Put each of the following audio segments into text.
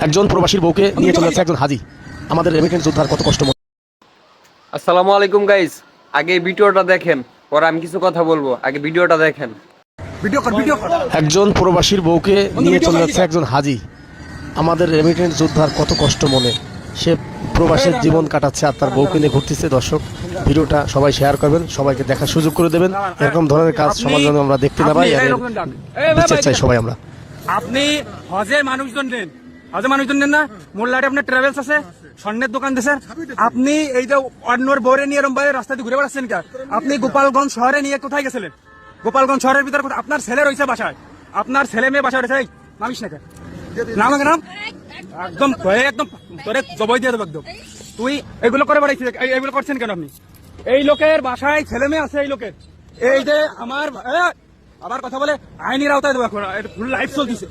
একজন প্রবাসীর বউকে নিয়ে চলে যাচ্ছে একজন হাজি। আমাদের রেমিটেন্স যোদ্ধার কত কষ্ট। আসসালামু আলাইকুম গাইস, আগে ভিডিওটা দেখেন, পরে আমি কিছু কথা বলবো। আগে ভিডিওটা দেখেন। একজন প্রবাসীর বউকে নিয়ে চলে যাচ্ছে একজন হাজি। আমাদের রেমিটেন্স যোদ্ধার কত কষ্ট মনে। সে প্রবাসের জীবন কাটাচ্ছে আর তার বউকে নিয়ে ঘুরতেছে। দর্শক, ভিডিওটা সবাই শেয়ার করবেন, সবাইকে দেখার সুযোগ করে দেবেন। এরকম ধরনের কাজ সমাজ যেন আমরা দেখতে না পাই, বিচার চাই সবাই আমরা। আপনি হজে মানুষজন নেন, হজে মানুষজন নেন না? মোল্লাটে আপনার ট্রাভেলস আছে, স্বর্ণের দোকান দেশে। আপনি এই যে অন্যর বোরে নিয়ে এরম ভাবে রাস্তা দিয়ে ঘুরে বেড়াচ্ছেন কে? আপনি গোপালগঞ্জ শহরে নিয়ে কোথায় গেছিলেন? গোপালগঞ্জ শহরের ভিতরে আপনার ছেলে রয়েছে বাসায়, আপনার ছেলে মেয়ে বাসায় রয়েছে। নামিস না, নাম নাম একদম একদম তোরে জবাই দিয়ে দেবো একদম। তুই এগুলো করে বেড়াইছিস, এগুলো করছেন কেন আপনি? এই লোকের বাসায় ছেলে মেয়ে আছে, এই লোকের এই যে আমার আবার কথা বলে আইনের আওতায় দেবো, ফুল লাইফ চলতেছে।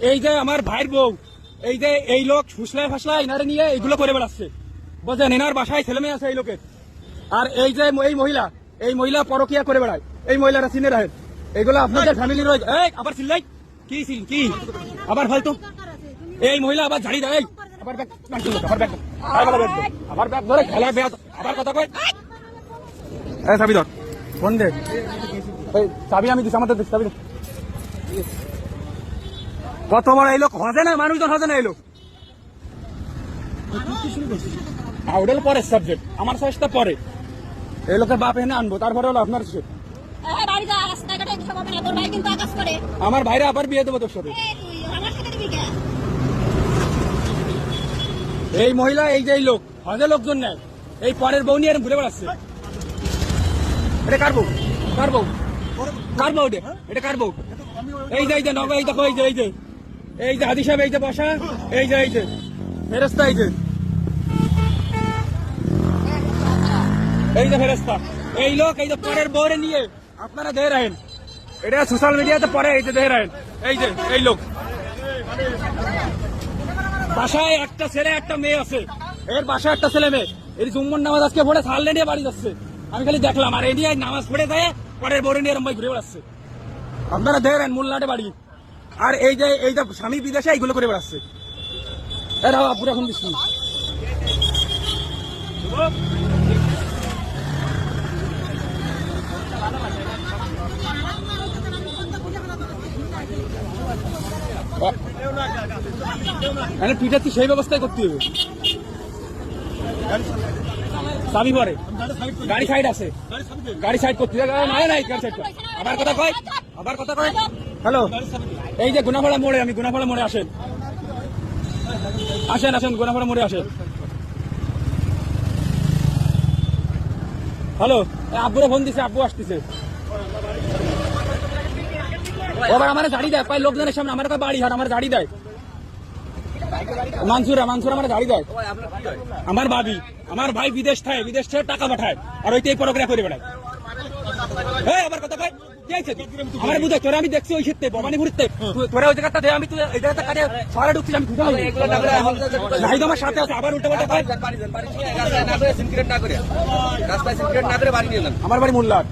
এই যে আমার ভাইয়ের বউ, এই যে এই লোক ফুসলায় ফাসলায় ইনারে নিয়ে এইগুলো করে বেড়াচ্ছে, বুঝলেন? এনার বাসায় ছেলে মেয়ে আছে এই লোকের। আর এই যে এই মহিলা পরকিয়া করে বেড়ায়, এই মহিলারা চিনে রাখেন। এইগুলো আপনাদের ফ্যামিলির রয়েছে। আবার চিল্লাই কি আবার ফালতু এই মহিলা আবার ঝাড়ি দেয়, আবার ব্যাগ ধরে খেলা ব্যাগ, আবার কথা কয় চাবি ধর, ফোন দে, চাবি আমি দিচ্ছি, আমাদের চাবি। কত বড় এই লোক, হজে না মানুষজন, হজে না এই লোক। আউডেল পরে সাবজেক্ট, আমার চেষ্টা পরে। এই লোকের বাপ এনে আনবো, তারপরে হলো আপনার আমার ভাইরা আবার বিয়ে দেবো তোর সাথে। এই মহিলা, এই যে এই লোক হজে লোকজন নেয়, এই পরের বউ নিয়ে ঘুরে বেড়াচ্ছে। এটা কার বউ? কার বউ? কার বউ? এটা কার বউ? এই যে নগর, এই দেখো, এই যে হাদি সাহেব, এই যে বসা, এই যে ফেরেস্তা, এই যে ফেরেস্তা, এই লোক এই যে পরের বউরে নিয়ে আপনারা দেখে রাখেন। এটা সোশ্যাল মিডিয়াতে পরে এই যে দেখে রাখেন। এই লোক বাসায় একটা ছেলে একটা মেয়ে আছে, এর বাসায় একটা ছেলে মেয়ে। এই জুম্মন নামাজ আজকে পড়ে সারলে নিয়ে বাড়ি যাচ্ছে, আমি খালি দেখলাম। আর এই নিয়ে নামাজ পড়ে যায়, পরের বউরে নিয়ে এরম ভাই ঘুরে বেড়াচ্ছে। আপনারা দেখেন মোল্লাটে বাড়ি। আর এই যে স্বামী বিদেশে এইগুলো করে বেড়াচ্ছে। এরা পুরো এখন দিচ্ছি টুইটার সেই ব্যবস্থাই করতে হবে। চাবি পরে গাড়ি সাইড আছে, গাড়ি সাইড করতে নাই। আবার কথা কয় হ্যালো, এই যে গুনাফাড়া মোড়ে, আমি গুনাফাড়া মোড়ে আসেন গুনাফাড়া মোড়ে আসেন। হ্যালো, আব্বুরা ফোন দিছে, আব্বু আসতেছে। আবার আমার গাড়ি দেয়, পাই লোকজনের সামনে আমার বাড়ি হাট, আমার গাড়ি দেয়। মানসুর আমার গাড়ি দেয়। আমার ভাবি, আমার ভাই বিদেশ থেকে টাকা পাঠায়, আর ওইটাই পরোগ্রাফ করে বেড়ায়। আবার কথা কয় আমার বুঝে তোরা, আমি দেখছি ওই শীতে ভবানী ঘুরতে, তোরা ওই জায়গাটা আমি শহরে ঢুকছি, আমি খুঁজে নাই আমার সাথে আছে। আবার উল্টো পাল্টা পায়। আমার বাড়ি মোল্লাট,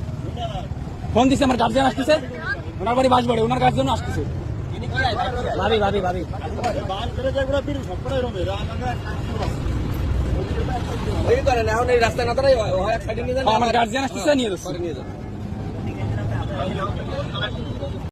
ফোন দিচ্ছে, আমার গার্জিয়ান আসতেছে, ওনার বাড়ি বাসবাড়ে, ওনার গার্জিয়ান আসতেছে। ভাবি আমার গার্জিয়ান আসতেছে, নিয়ে যাচ্ছে।